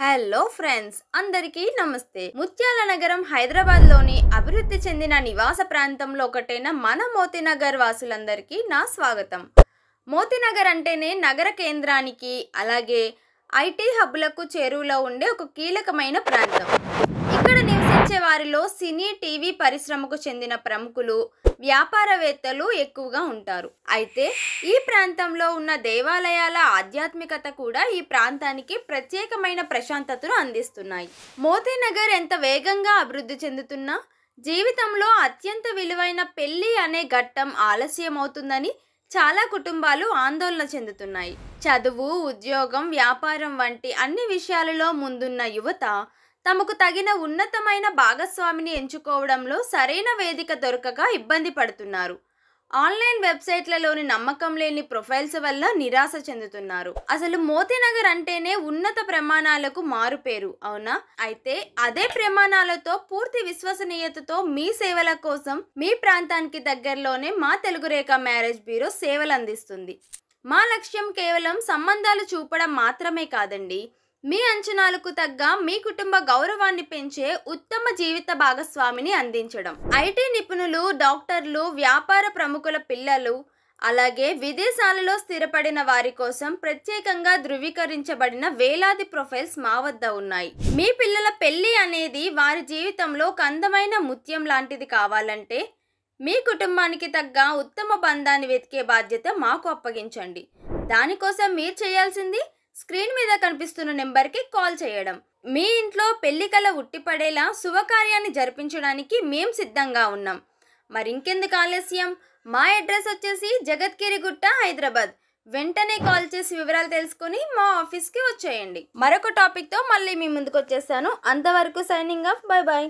Hello friends, అందరికీ నమస్తే. ముత్యాల నగరం హైదరాబాద్ లోని అభివృద్ధి చెందిన నివాస ప్రాంతంలో ఒకటైన మన మోతీనగర్ వాసులందరికీ నా స్వాగతం. మోతీనగర్ అంటేనే నగర కేంద్రానికి అలాగే ఐటీ హబ్లకు చేరువలో ఉండే ఒక కీలకమైన ప్రాంతం. ఇక్కడ నివసించే వారిలో సినీ టీవీ పరిశ్రమకు చెందిన ప్రముఖులు, వ్యాపారవేత్తలు ఎక్కువగా ఉంటారు. అయితే ఈ ప్రాంతంలో ఉన్న దేవాలయాల ఆధ్యాత్మికత కూడా ఈ ప్రాంతానికి ప్రత్యేకమైన ప్రశాంతతను అందిస్తున్నాయి. మోతీనగర్ ఎంత వేగంగా అభివృద్ధి చెందుతున్నా జీవితంలో అత్యంత విలువైన పెళ్లి అనే ఘట్టం ఆలస్యం అవుతుందని చాలా కుటుంబాలు ఆందోళన చెందుతున్నాయి. చదువు, ఉద్యోగం, వ్యాపారం వంటి అన్ని విషయాలలో ముందున్న యువత తమకు తగిన ఉన్నతమైన భాగస్వామిని ఎంచుకోవడంలో సరైన వేదిక దొరకక ఇబ్బంది పడుతున్నారు. ఆన్లైన్ వెబ్సైట్లలోని నమ్మకం లేని ప్రొఫైల్స్ వల్ల నిరాశ చెందుతున్నారు. అసలు మోతీనగర్ అంటేనే ఉన్నత ప్రమాణాలకు మారుపేరు, అవునా? అయితే అదే ప్రమాణాలతో పూర్తి విశ్వసనీయతతో మీ సేవల కోసం మీ ప్రాంతానికి దగ్గరలోనే మా తెలుగు రేఖ మ్యారేజ్ బ్యూరో సేవలు అందిస్తుంది. మా లక్ష్యం కేవలం సంబంధాలు చూపడం మాత్రమే కాదండి, మీ అంచనాలకు తగ్గ మీ కుటుంబ గౌరవాన్ని పెంచే ఉత్తమ జీవిత భాగస్వామిని అందించడం. ఐటీ నిపుణులు, డాక్టర్లు, వ్యాపార ప్రముఖుల పిల్లలు, అలాగే విదేశాలలో స్థిరపడిన వారి కోసం ప్రత్యేకంగా ధృవీకరించబడిన వేలాది ప్రొఫైల్స్ మా వద్ద ఉన్నాయి. మీ పిల్లల పెళ్లి అనేది వారి జీవితంలో ఒక అందమైన ముత్యం లాంటిది కావాలంటే మీ కుటుంబానికి తగ్గ ఉత్తమ బంధాన్ని వెతికే బాధ్యత మాకు అప్పగించండి. దానికోసం మీరు చేయాల్సింది స్క్రీన్ మీద కనిపిస్తున్న నెంబర్కి కాల్ చేయడం. మీ ఇంట్లో పెళ్లి కల ఉట్టిపడేలా శుభకార్యాన్ని జరిపించడానికి మేం సిద్ధంగా ఉన్నాం. మరింకెందుకు ఆలస్యం? మా అడ్రస్ వచ్చేసి జగద్గిరిగుట్ట, హైదరాబాద్. వెంటనే కాల్ చేసి వివరాలు తెలుసుకుని మా ఆఫీస్కి వచ్చేయండి. మరొక టాపిక్తో మళ్ళీ మీ ముందుకు వచ్చేసాను. అంతవరకు సైనింగ్ ఆఫ్. Bye bye.